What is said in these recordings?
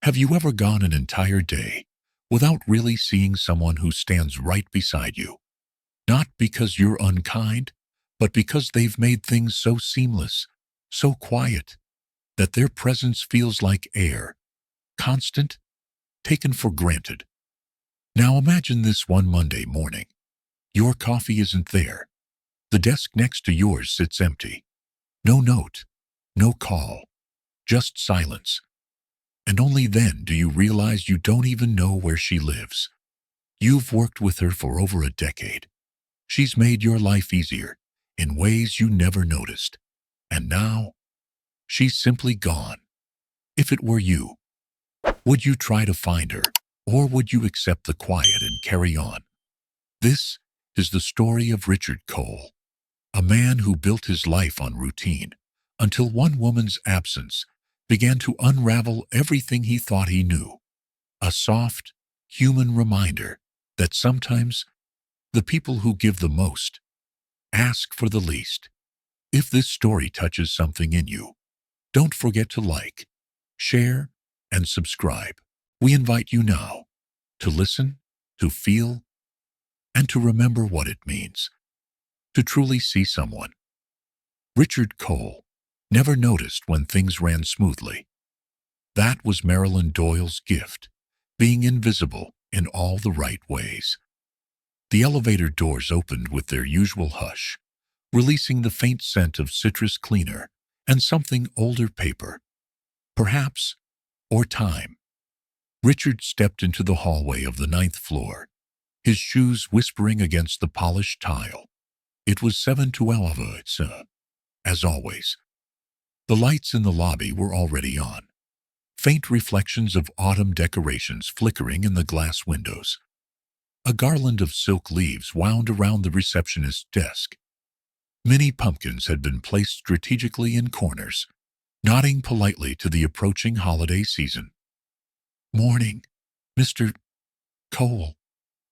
Have you ever gone an entire day without really seeing someone who stands right beside you? Not because you're unkind, but because they've made things so seamless, so quiet, that their presence feels like air, constant, taken for granted. Now imagine this one Monday morning. Your coffee isn't there. The desk next to yours sits empty. No note, no call, just silence. And only then do you realize you don't even know where she lives. You've worked with her for over a decade. She's made your life easier in ways you never noticed. And now, she's simply gone. If it were you, would you try to find her, or would you accept the quiet and carry on? This is the story of Richard Cole, a man who built his life on routine until one woman's absence began to unravel everything he thought he knew. A soft, human reminder that sometimes the people who give the most ask for the least. If this story touches something in you, don't forget to like, share, and subscribe. We invite you now to listen, to feel, and to remember what it means to truly see someone. Richard Cole never noticed when things ran smoothly. That was Marilyn Doyle's gift, being invisible in all the right ways. The elevator doors opened with their usual hush, releasing the faint scent of citrus cleaner and something older paper. Perhaps, or time. Richard stepped into the hallway of the 9th floor, his shoes whispering against the polished tile. It was 7:12, as always. The lights in the lobby were already on, faint reflections of autumn decorations flickering in the glass windows. A garland of silk leaves wound around the receptionist's desk. Many pumpkins had been placed strategically in corners, nodding politely to the approaching holiday season. "Morning, Mr. Cole,"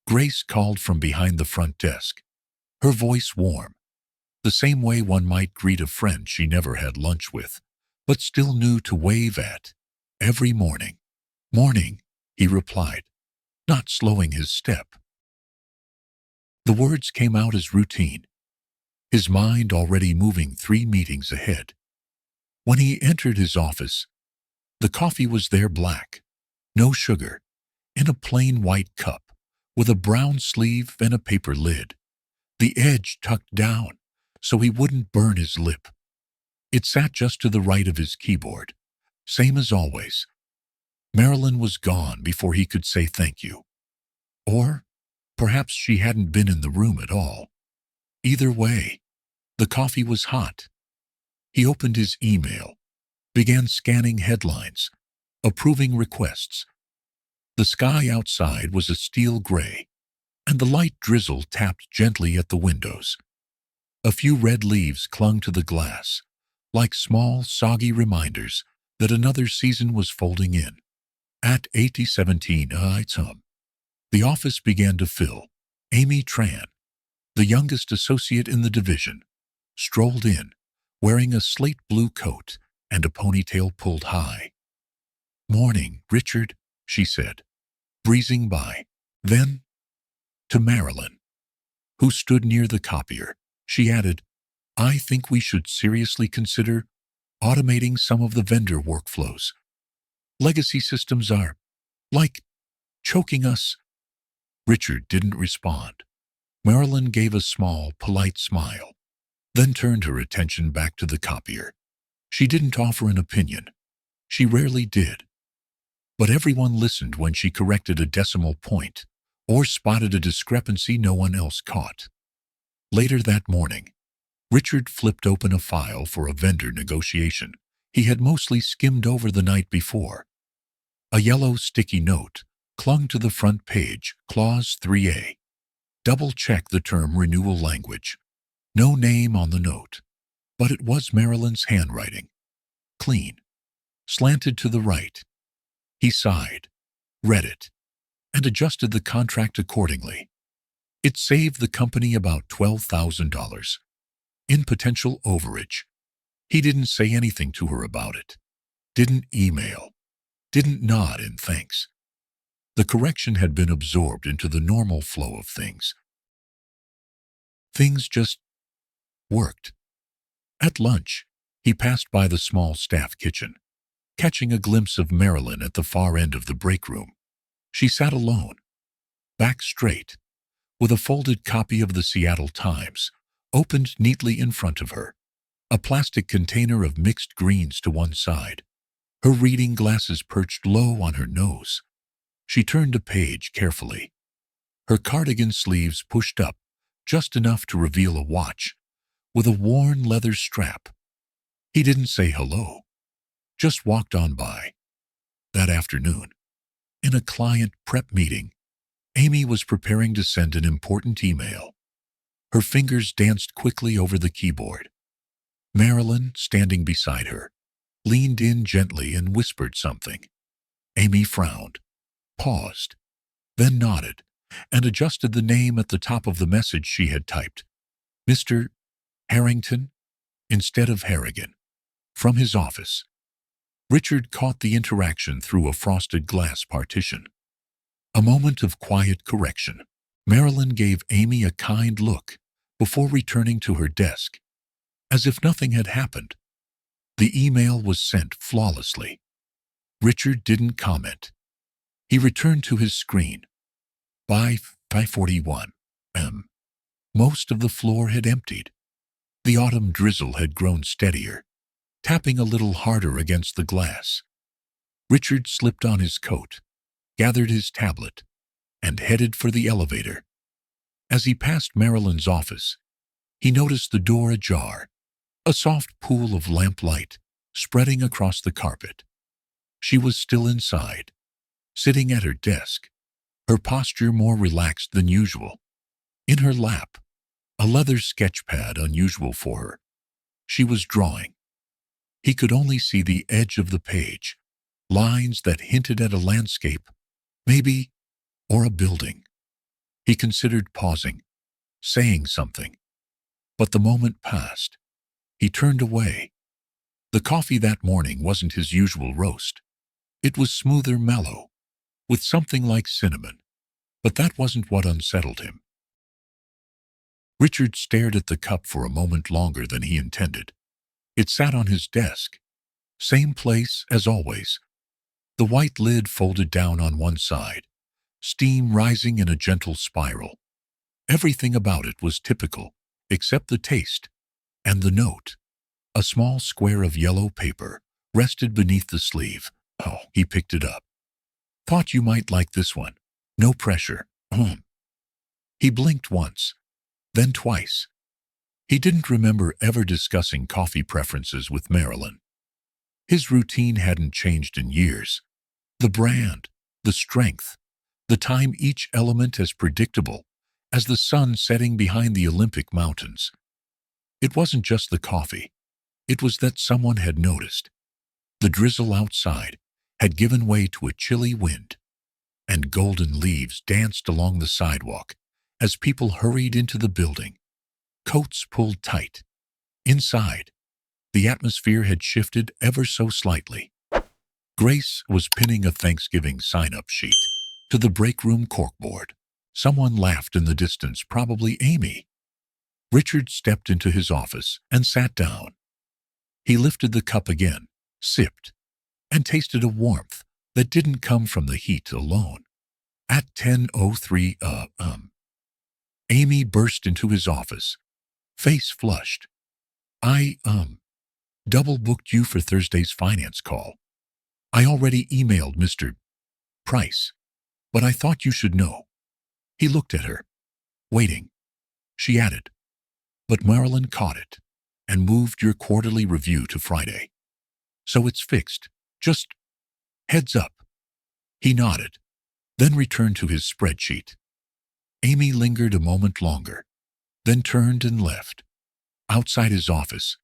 Grace called from behind the front desk, her voice warm, the same way one might greet a friend she never had lunch with, but still knew to wave at every morning. "Morning," he replied, not slowing his step. The words came out as routine, his mind already moving 3 meetings ahead. When he entered his office, the coffee was there, black, no sugar, in a plain white cup, with a brown sleeve and a paper lid, the edge tucked down so he wouldn't burn his lip. It sat just to the right of his keyboard, same as always. Marilyn was gone before he could say thank you. Or perhaps she hadn't been in the room at all. Either way, the coffee was hot. He opened his email, began scanning headlines, approving requests. The sky outside was a steel gray, and the light drizzle tapped gently at the windows. A few red leaves clung to the glass, like small, soggy reminders that another season was folding in. At 8017 the office began to fill. Amy Tran, the youngest associate in the division, strolled in, wearing a slate blue coat and a ponytail pulled high. "Morning, Richard," she said, breezing by. Then, to Marilyn, who stood near the copier, she added, "I think we should seriously consider automating some of the vendor workflows. Legacy systems are, like, choking us." Richard didn't respond. Marilyn gave a small, polite smile, then turned her attention back to the copier. She didn't offer an opinion. She rarely did. But everyone listened when she corrected a decimal point or spotted a discrepancy no one else caught. Later that morning, Richard flipped open a file for a vendor negotiation he had mostly skimmed over the night before. A yellow sticky note clung to the front page, Clause 3A. Double-check the term renewal language. No name on the note, but it was Marilyn's handwriting. Clean, slanted to the right. He sighed, read it, and adjusted the contract accordingly. It saved the company about $12,000 in potential overage. He didn't say anything to her about it, didn't email, didn't nod in thanks. The correction had been absorbed into the normal flow of things. Things just worked. At lunch, he passed by the small staff kitchen, catching a glimpse of Marilyn at the far end of the break room. She sat alone, back straight, with a folded copy of the Seattle Times opened neatly in front of her, a plastic container of mixed greens to one side, her reading glasses perched low on her nose. She turned a page carefully, her cardigan sleeves pushed up just enough to reveal a watch with a worn leather strap. He didn't say hello, just walked on by. That afternoon, in a client prep meeting, Amy was preparing to send an important email. Her fingers danced quickly over the keyboard. Marilyn, standing beside her, leaned in gently and whispered something. Amy frowned, paused, then nodded, and adjusted the name at the top of the message she had typed. Mr. Harrington, instead of Harrigan. From his office. Richard caught the interaction through a frosted glass partition. A moment of quiet correction. Marilyn gave Amy a kind look before returning to her desk, as if nothing had happened. The email was sent flawlessly. Richard didn't comment. He returned to his screen. By 5:41 m. Most of the floor had emptied. The autumn drizzle had grown steadier, tapping a little harder against the glass. Richard slipped on his coat, gathered his tablet, and headed for the elevator. As he passed Marilyn's office, he noticed the door ajar, a soft pool of lamplight spreading across the carpet. She was still inside, sitting at her desk, her posture more relaxed than usual. In her lap, a leather sketch pad unusual for her. She was drawing. He could only see the edge of the page, lines that hinted at a landscape, maybe, or a building. He considered pausing, saying something. But the moment passed. He turned away. The coffee that morning wasn't his usual roast. It was smoother, mellow, with something like cinnamon. But that wasn't what unsettled him. Richard stared at the cup for a moment longer than he intended. It sat on his desk. Same place as always. The white lid folded down on one side, steam rising in a gentle spiral. Everything about it was typical, except the taste and the note. A small square of yellow paper rested beneath the sleeve. Oh, he picked it up. Thought you might like this one. No pressure. He blinked once, then twice. He didn't remember ever discussing coffee preferences with Marilyn. His routine hadn't changed in years. The brand, the strength, the time, each element as predictable as the sun setting behind the Olympic mountains. It wasn't just the coffee. It was that someone had noticed. The drizzle outside had given way to a chilly wind, and golden leaves danced along the sidewalk as people hurried into the building, coats pulled tight. Inside, the atmosphere had shifted ever so slightly. Grace was pinning a Thanksgiving sign-up sheet to the break room corkboard. Someone laughed in the distance, probably Amy. Richard stepped into his office and sat down. He lifted the cup again, sipped, and tasted a warmth that didn't come from the heat alone. At 10:03 Amy burst into his office, face flushed. I double booked you for Thursday's finance call. I already emailed Mr. Price, but I thought you should know. He looked at her, waiting. She added, but Marilyn caught it and moved your quarterly review to Friday. So it's fixed. Just heads up. He nodded, then returned to his spreadsheet. Amy lingered a moment longer, then turned and left. Outside his office,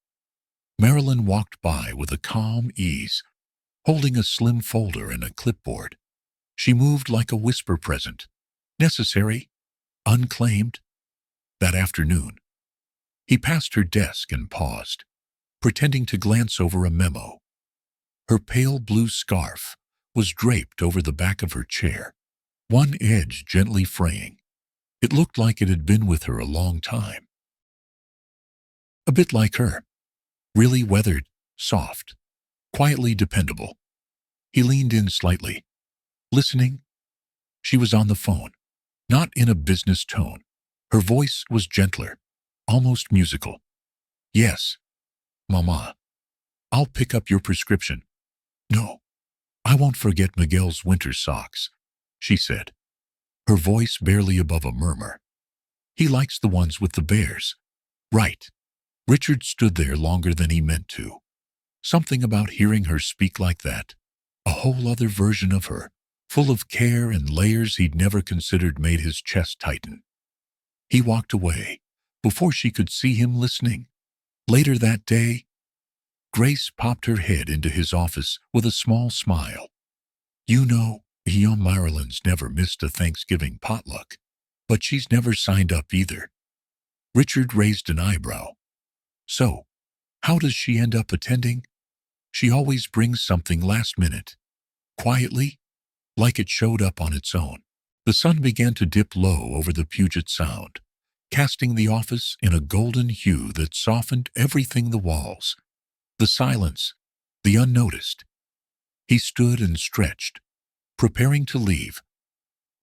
Marilyn walked by with a calm ease, holding a slim folder and a clipboard. She moved like a whisper present, necessary, unclaimed. That afternoon, he passed her desk and paused, pretending to glance over a memo. Her pale blue scarf was draped over the back of her chair, one edge gently fraying. It looked like it had been with her a long time. A bit like her, really weathered, soft, quietly dependable. He leaned in slightly, listening. She was on the phone, not in a business tone. Her voice was gentler, almost musical. "Yes, Mama, I'll pick up your prescription." "No, I won't forget Miguel's winter socks," she said, her voice barely above a murmur. "He likes the ones with the bears." Right. Richard stood there longer than he meant to. Something about hearing her speak like that, a whole other version of her, full of care and layers he'd never considered, made his chest tighten. He walked away before she could see him listening. Later that day, Grace popped her head into his office with a small smile. "You know, young Marilyn's never missed a Thanksgiving potluck, but she's never signed up either." Richard raised an eyebrow. "So, how does she end up attending?" "She always brings something last minute, quietly, like it showed up on its own." The sun began to dip low over the Puget Sound, casting the office in a golden hue that softened everything: the walls, the silence, the unnoticed. He stood and stretched, preparing to leave.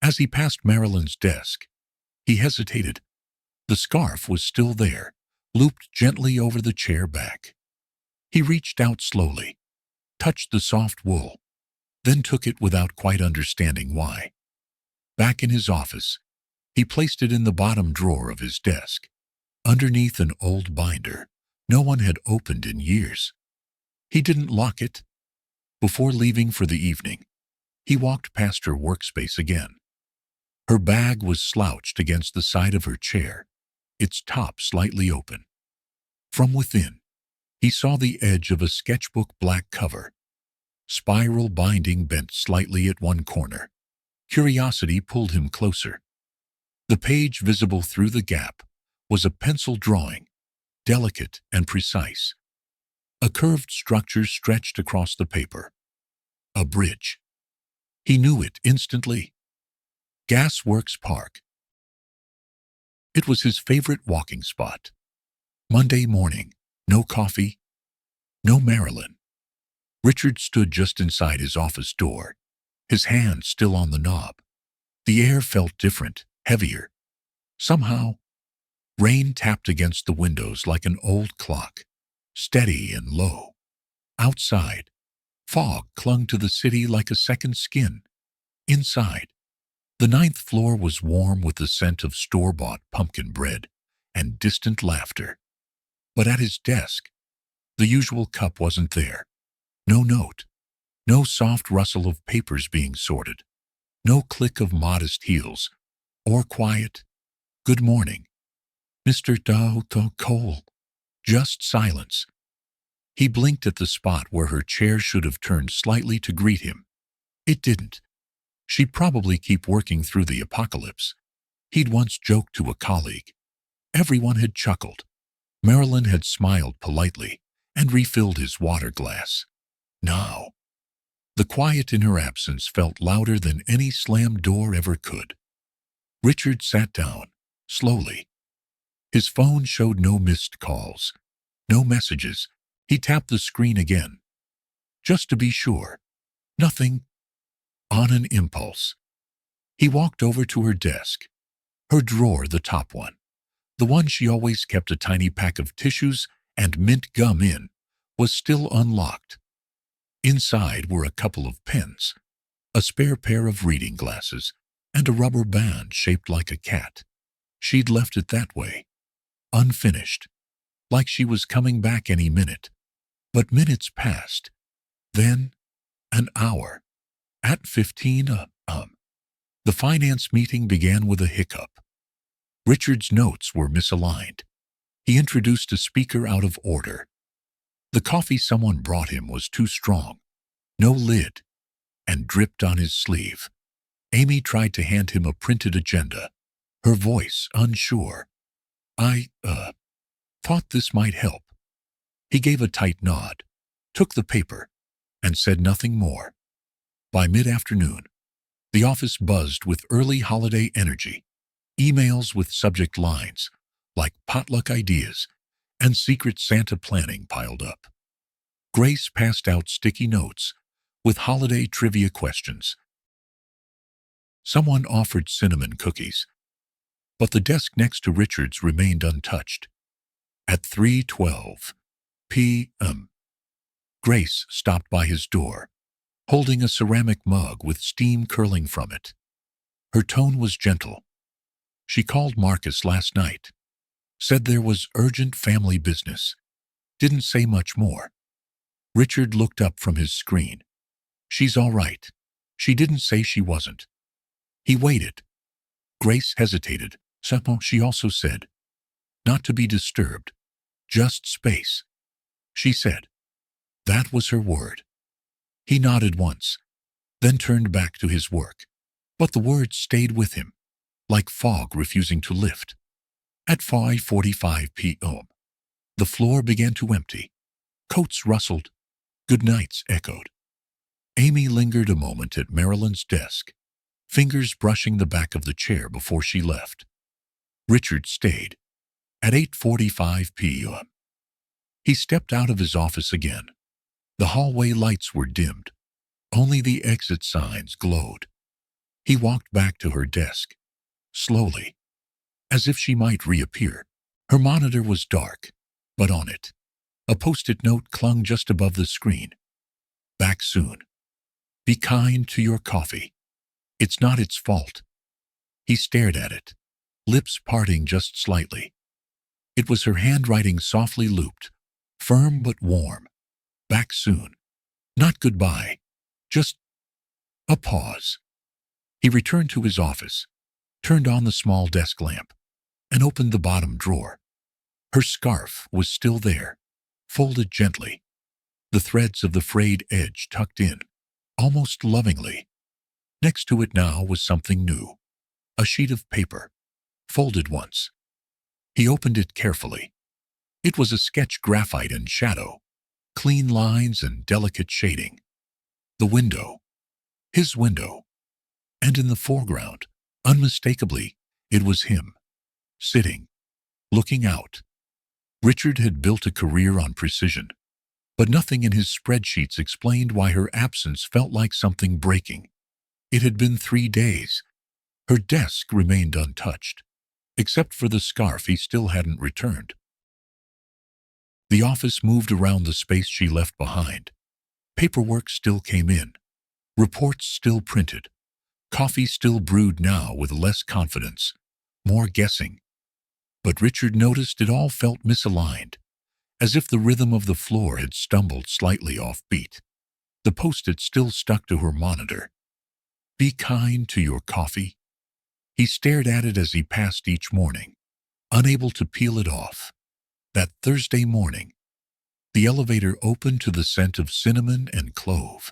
As he passed Marilyn's desk, he hesitated. The scarf was still there, looped gently over the chair back. He reached out slowly, touched the soft wool, then took it without quite understanding why. Back in his office, he placed it in the bottom drawer of his desk, underneath an old binder no one had opened in years. He didn't lock it. Before leaving for the evening, he walked past her workspace again. Her bag was slouched against the side of her chair, its top slightly open. From within, he saw the edge of a sketchbook black cover, spiral binding bent slightly at one corner. Curiosity pulled him closer. The page visible through the gap was a pencil drawing, delicate and precise. A curved structure stretched across the paper. A bridge. He knew it instantly. Gasworks Park. It was his favorite walking spot. Monday morning, no coffee, no Marilyn. Richard stood just inside his office door, his hand still on the knob. The air felt different, heavier. Somehow, rain tapped against the windows like an old clock, steady and low. Outside, fog clung to the city like a second skin. Inside, the 9th floor was warm with the scent of store-bought pumpkin bread and distant laughter. But at his desk, the usual cup wasn't there. No note, no soft rustle of papers being sorted, no click of modest heels, or quiet, "Good morning, Mr. Cole." Just silence. He blinked at the spot where her chair should have turned slightly to greet him. It didn't. She'd probably keep working through the apocalypse. He'd once joked to a colleague. Everyone had chuckled. Marilyn had smiled politely and refilled his water glass. Now, the quiet in her absence felt louder than any slammed door ever could. Richard sat down, slowly. His phone showed no missed calls, no messages. He tapped the screen again, just to be sure. Nothing. On an impulse, he walked over to her desk. Her drawer, the top one, the one she always kept a tiny pack of tissues and mint gum in, was still unlocked. Inside were a couple of pens, a spare pair of reading glasses, and a rubber band shaped like a cat. She'd left it that way, unfinished, like she was coming back any minute. But minutes passed. Then, an hour. At 15, the finance meeting began with a hiccup. Richard's notes were misaligned. He introduced a speaker out of order. The coffee someone brought him was too strong, no lid, and dripped on his sleeve. Amy tried to hand him a printed agenda, her voice unsure. "I, thought this might help." He gave a tight nod, took the paper, and said nothing more. By mid-afternoon, the office buzzed with early holiday energy. Emails with subject lines like potluck ideas and Secret Santa planning piled up. Grace passed out sticky notes with holiday trivia questions. Someone offered cinnamon cookies, but the desk next to Richard's remained untouched. At 3:12 p.m., Grace stopped by his door, holding a ceramic mug with steam curling from it. Her tone was gentle. She called Marcus last night, said there was urgent family business, didn't say much more. Richard looked up from his screen. She's all right. She didn't say she wasn't. He waited. Grace hesitated. Somehow she also said, not to be disturbed, just space. She said. That was her word. He nodded once, then turned back to his work. But the words stayed with him, like fog refusing to lift. At 5:45 p.m., the floor began to empty. Coats rustled. Good nights echoed. Amy lingered a moment at Marilyn's desk, fingers brushing the back of the chair before she left. Richard stayed. At 8:45 p.m., he stepped out of his office again. The hallway lights were dimmed. Only the exit signs glowed. He walked back to her desk, slowly, as if she might reappear. Her monitor was dark, but on it, a post-it note clung just above the screen. Back soon. Be kind to your coffee. It's not its fault. He stared at it, lips parting just slightly. It was her handwriting softly looped, firm but warm. Back soon. Not goodbye, just a pause. He returned to his office, turned on the small desk lamp, and opened the bottom drawer. Her scarf was still there, folded gently, the threads of the frayed edge tucked in, almost lovingly. Next to it now was something new, a sheet of paper, folded once. He opened it carefully. It was a sketch graphite and shadow, clean lines and delicate shading. The window, his window, and in the foreground, unmistakably, it was him, sitting, looking out. Richard had built a career on precision, but nothing in his spreadsheets explained why her absence felt like something breaking. It had been 3 days. Her desk remained untouched, except for the scarf he still hadn't returned. The office moved around the space she left behind. Paperwork still came in, reports still printed, coffee still brewed now with less confidence, more guessing. But Richard noticed it all felt misaligned, as if the rhythm of the floor had stumbled slightly off beat. The post-it still stuck to her monitor. Be kind to your coffee. He stared at it as he passed each morning, unable to peel it off. That Thursday morning, the elevator opened to the scent of cinnamon and clove.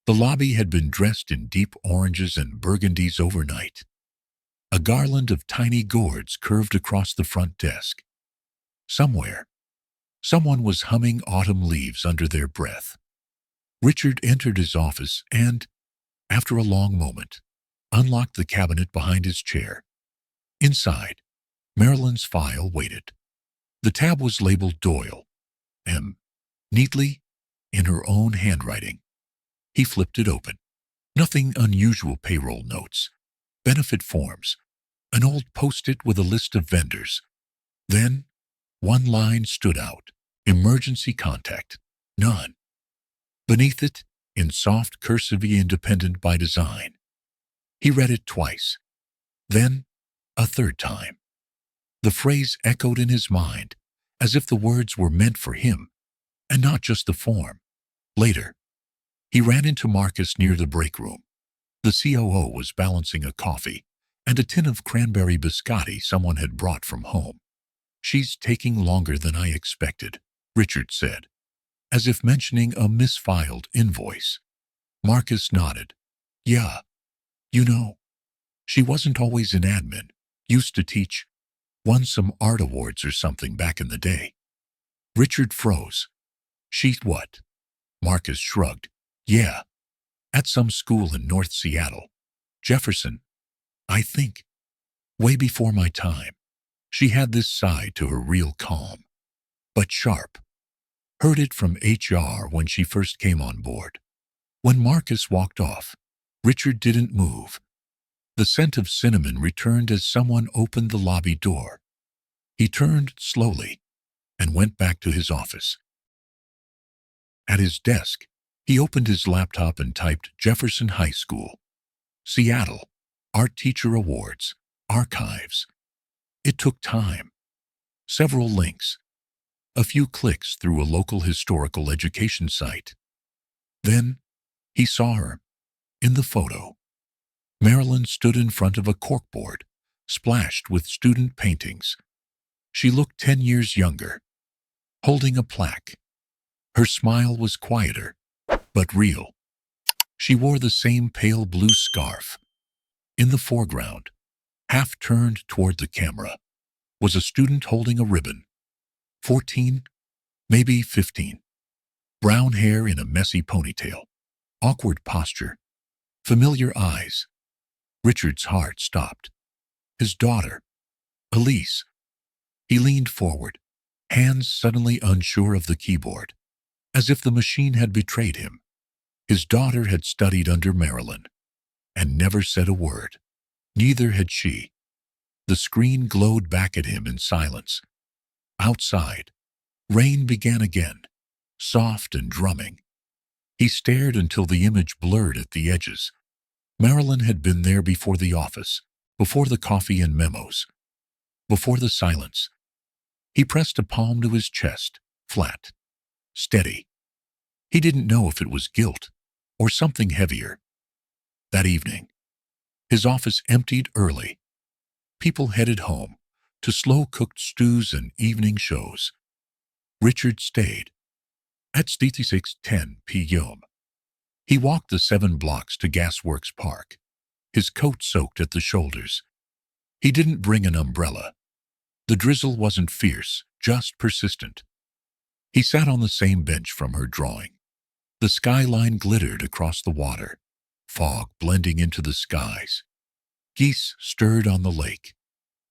The lobby had been dressed in deep oranges and burgundies overnight. A garland of tiny gourds curved across the front desk. Somewhere, someone was humming autumn leaves under their breath. Richard entered his office and, after a long moment, unlocked the cabinet behind his chair. Inside, Marilyn's file waited. The tab was labeled Doyle, M, neatly, in her own handwriting. He flipped it open. Nothing unusual: payroll notes, benefit forms, an old post-it with a list of vendors. Then, one line stood out: emergency contact, none. Beneath it, in soft cursive, independent by design. He read it twice, then a third time. The phrase echoed in his mind, as if the words were meant for him, and not just the form. Later, he ran into Marcus near the break room. The COO was balancing a coffee and a tin of cranberry biscotti someone had brought from home. She's taking longer than I expected, Richard said, as if mentioning a misfiled invoice. Marcus nodded. Yeah, you know, she wasn't always in admin, used to teach, won some art awards or something back in the day. Richard froze. She what? Marcus shrugged. Yeah, At some school in North Seattle. Jefferson, I think. Way before my time. She had this side to her real calm. But sharp. Heard it from HR when she first came on board. When Marcus walked off, Richard didn't move. The scent of cinnamon returned as someone opened the lobby door. He turned slowly and went back to his office. At his desk, he opened his laptop and typed Jefferson High School, Seattle, Art Teacher Awards, Archives. It took time. Several links. A few clicks through a local historical education site. Then, he saw her. In the photo, Marilyn stood in front of a corkboard, splashed with student paintings. She looked 10 years younger, holding a plaque. Her smile was quieter, but real. She wore the same pale blue scarf. In the foreground, half turned toward the camera, was a student holding a ribbon. 14, maybe 15. Brown hair in a messy ponytail. Awkward posture. Familiar eyes. Richard's heart stopped. His daughter, Elise. He leaned forward, hands suddenly unsure of the keyboard, as if the machine had betrayed him. His daughter had studied under Marilyn and never said a word. Neither had she. The screen glowed back at him in silence. Outside, rain began again, soft and drumming. He stared until the image blurred at the edges. Marilyn had been there before the office, before the coffee and memos, before the silence. He pressed a palm to his chest, flat, steady. He didn't know if it was guilt or something heavier. That evening, his office emptied early. People headed home to slow-cooked stews and evening shows. Richard stayed. At 6:10 p.m., he walked the 7 blocks to Gasworks Park, his coat soaked at the shoulders. He didn't bring an umbrella. The drizzle wasn't fierce, just persistent. He sat on the same bench from her drawing. The skyline glittered across the water, fog blending into the skies. Geese stirred on the lake.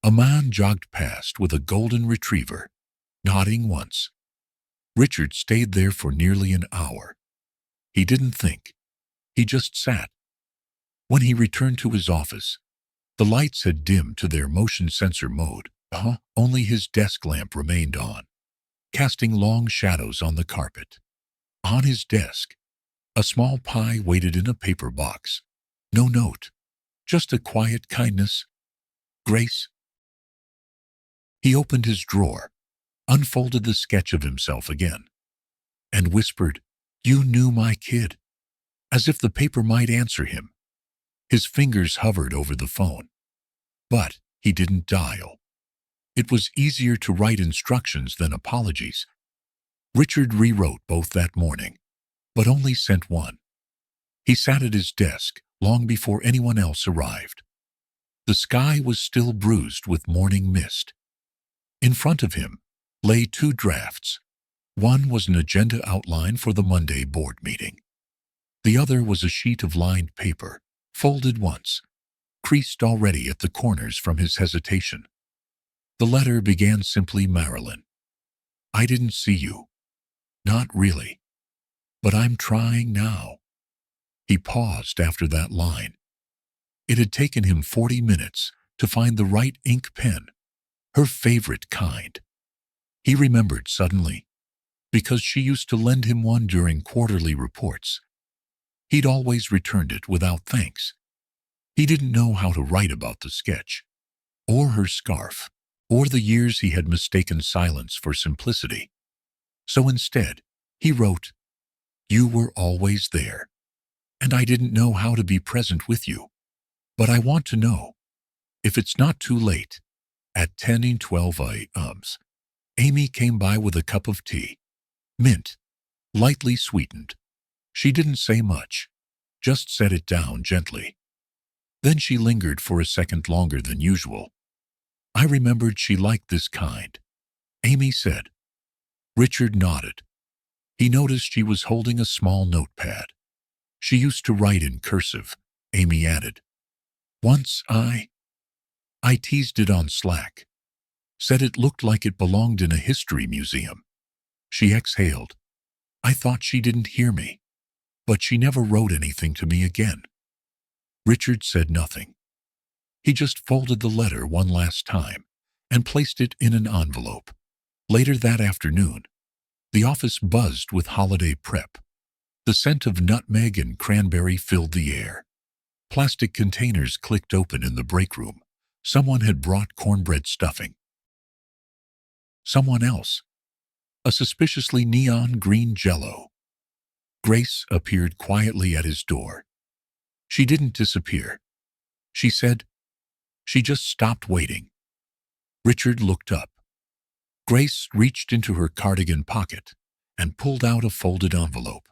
A man jogged past with a golden retriever, nodding once. Richard stayed there for nearly an hour. He didn't think. He just sat. When he returned to his office, the lights had dimmed to their motion sensor mode. Only his desk lamp remained on, casting long shadows on the carpet. On his desk, a small pie waited in a paper box. No note, just a quiet kindness. Grace. He opened his drawer, unfolded the sketch of himself again, and whispered, "You knew my kid," as if the paper might answer him. His fingers hovered over the phone, but he didn't dial. It was easier to write instructions than apologies. Richard rewrote both that morning, but only sent one. He sat at his desk long before anyone else arrived. The sky was still bruised with morning mist. In front of him lay 2 drafts. One was an agenda outline for the Monday board meeting. The other was a sheet of lined paper, folded once, creased already at the corners from his hesitation. The letter began simply, "Marilyn, I didn't see you. Not really. But I'm trying now." He paused after that line. It had taken him 40 minutes to find the right ink pen, her favorite kind. He remembered suddenly, because she used to lend him one during quarterly reports. He'd always returned it without thanks. He didn't know how to write about the sketch, or her scarf, or the years he had mistaken silence for simplicity. So instead, he wrote, "You were always there, and I didn't know how to be present with you. But I want to know, if it's not too late." At 10:12 a.m., Amy came by with a cup of tea, mint, lightly sweetened. She didn't say much, just set it down gently. Then she lingered for a second longer than usual. "I remembered she liked this kind," Amy said. Richard nodded. He noticed she was holding a small notepad. She used to write in cursive, Amy added. Once I teased it on Slack, said it looked like it belonged in a history museum. She exhaled. I thought she didn't hear me, but she never wrote anything to me again. Richard said nothing. He just folded the letter one last time and placed it in an envelope. Later that afternoon, the office buzzed with holiday prep. The scent of nutmeg and cranberry filled the air. Plastic containers clicked open in the break room. Someone had brought cornbread stuffing. Someone else. A suspiciously neon green Jell-O. Grace appeared quietly at his door. She didn't disappear. She said, she just stopped waiting. Richard looked up. Grace reached into her cardigan pocket and pulled out a folded envelope.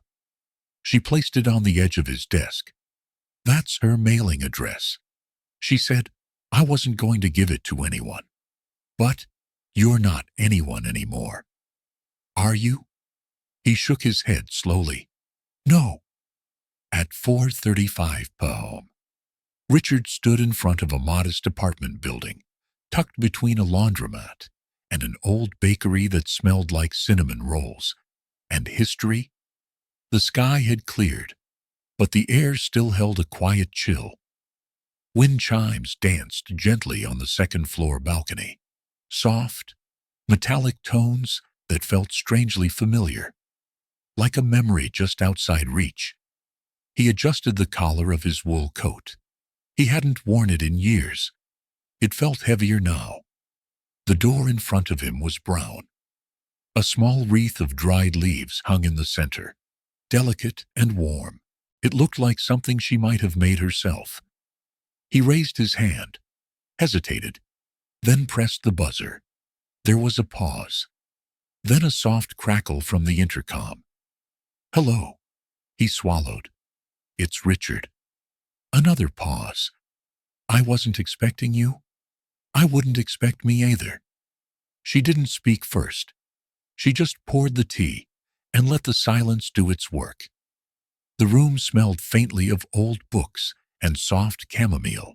She placed it on the edge of his desk. That's her mailing address. She said, I wasn't going to give it to anyone. But you're not anyone anymore. Are you? He shook his head slowly. No. At 4:35 p.m. Richard stood in front of a modest apartment building, tucked between a laundromat and an old bakery that smelled like cinnamon rolls. And history? The sky had cleared, but the air still held a quiet chill. Wind chimes danced gently on the second-floor balcony, soft, metallic tones that felt strangely familiar, like a memory just outside reach. He adjusted the collar of his wool coat. He hadn't worn it in years. It felt heavier now. The door in front of him was brown. A small wreath of dried leaves hung in the center, delicate and warm. It looked like something she might have made herself. He raised his hand, hesitated, then pressed the buzzer. There was a pause. Then a soft crackle from the intercom. Hello. He swallowed. It's Richard. Another pause. I wasn't expecting you. I wouldn't expect me either. She didn't speak first. She just poured the tea and let the silence do its work. The room smelled faintly of old books and soft chamomile.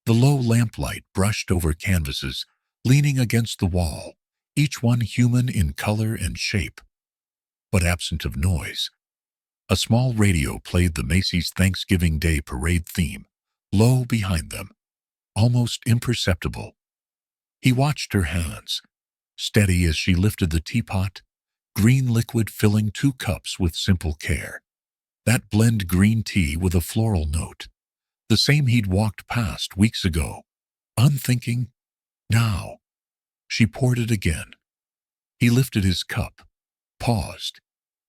The low lamplight brushed over canvases leaning against the wall, each one human in color and shape, but absent of noise. A small radio played the Macy's Thanksgiving Day Parade theme, low behind them, almost imperceptible. He watched her hands, steady as she lifted the teapot, green liquid filling 2 cups with simple care. That blend green tea with a floral note, the same he'd walked past weeks ago, unthinking. Now, she poured it again. He lifted his cup, paused,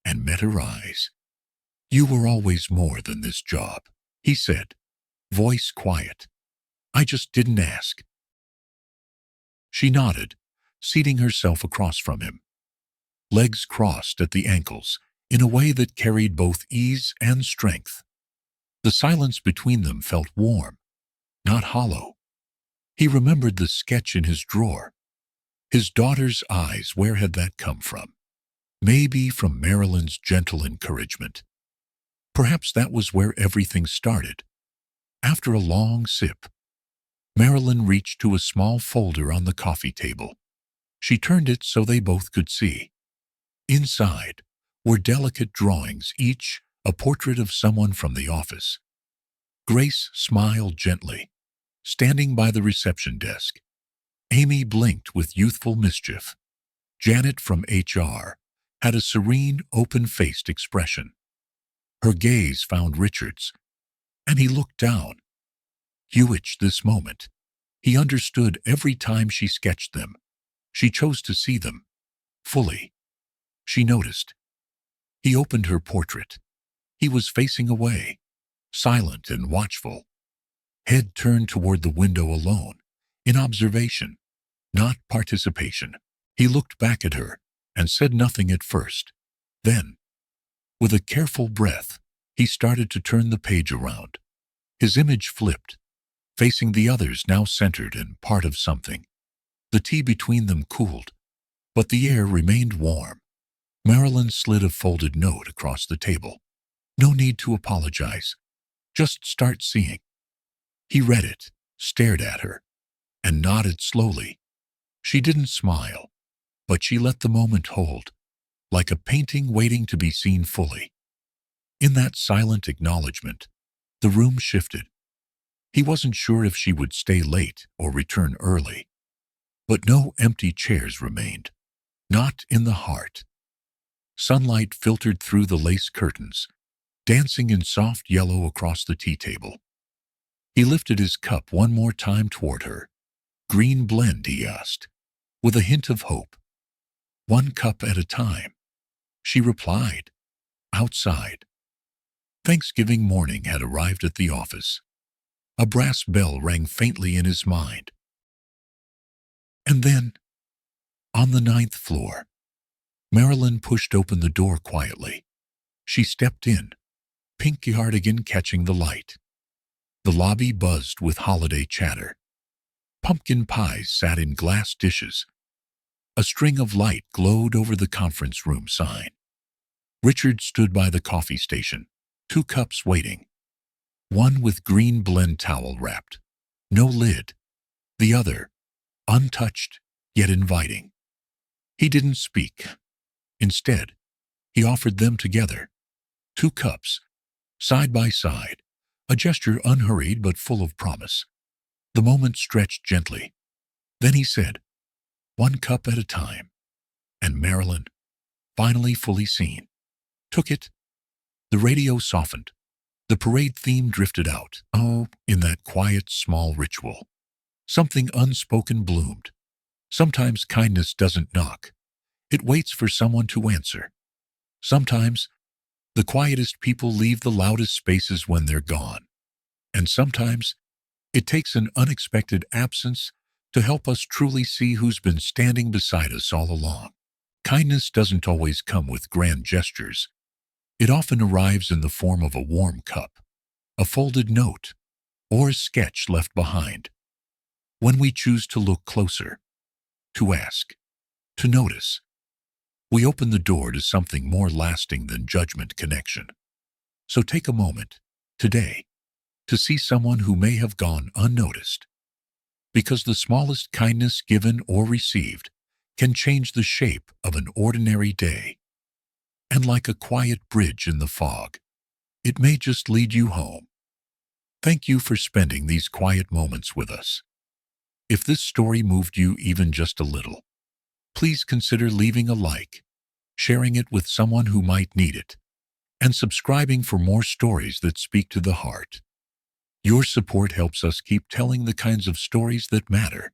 and met her eyes. You were always more than this job, he said, voice quiet. I just didn't ask. She nodded, seating herself across from him. Legs crossed at the ankles in a way that carried both ease and strength. The silence between them felt warm, not hollow. He remembered the sketch in his drawer. His daughter's eyes, where had that come from? Maybe from Marilyn's gentle encouragement. Perhaps that was where everything started. After a long sip, Marilyn reached to a small folder on the coffee table. She turned it so they both could see. Inside were delicate drawings, each a portrait of someone from the office. Grace smiled gently, standing by the reception desk. Amy blinked with youthful mischief. Janet from HR had a serene, open-faced expression. Her gaze found Richard's, and he looked down. Huge this moment. He understood every time she sketched them. She chose to see them fully. She noticed. He opened her portrait. He was facing away, silent and watchful, head turned toward the window alone, in observation, not participation. He looked back at her and said nothing at first. Then, with a careful breath, he started to turn the page around. His image flipped, facing the others now centered and part of something. The tea between them cooled, but the air remained warm. Marilyn slid a folded note across the table. No need to apologize. Just start seeing. He read it, stared at her, and nodded slowly. She didn't smile, but she let the moment hold, like a painting waiting to be seen fully. In that silent acknowledgement, the room shifted. He wasn't sure if she would stay late or return early. But no empty chairs remained, not in the heart. Sunlight filtered through the lace curtains, dancing in soft yellow across the tea table. He lifted his cup one more time toward her. Green blend, he asked, with a hint of hope. One cup at a time, she replied. Outside. Thanksgiving morning had arrived at the office. A brass bell rang faintly in his mind. And then, on the 9th floor, Marilyn pushed open the door quietly. She stepped in, pink cardigan catching the light. The lobby buzzed with holiday chatter. Pumpkin pies sat in glass dishes. A string of light glowed over the conference room sign. Richard stood by the coffee station, 2 cups waiting. One with green blend towel wrapped, no lid. The other, untouched, yet inviting. He didn't speak. Instead, he offered them together. 2 cups, side by side, a gesture unhurried but full of promise. The moment stretched gently. Then he said, 1 cup at a time. And Marilyn, finally fully seen, took it. The radio softened. The parade theme drifted out. Oh, in that quiet, small ritual. Something unspoken bloomed. Sometimes kindness doesn't knock. It waits for someone to answer. Sometimes, the quietest people leave the loudest spaces when they're gone. And sometimes, it takes an unexpected absence to help us truly see who's been standing beside us all along. Kindness doesn't always come with grand gestures. It often arrives in the form of a warm cup, a folded note, or a sketch left behind. When we choose to look closer, to ask, to notice, we open the door to something more lasting than judgment connection. So take a moment, today, to see someone who may have gone unnoticed. Because the smallest kindness given or received can change the shape of an ordinary day. And like a quiet bridge in the fog, it may just lead you home. Thank you for spending these quiet moments with us. If this story moved you even just a little, please consider leaving a like, sharing it with someone who might need it, and subscribing for more stories that speak to the heart. Your support helps us keep telling the kinds of stories that matter.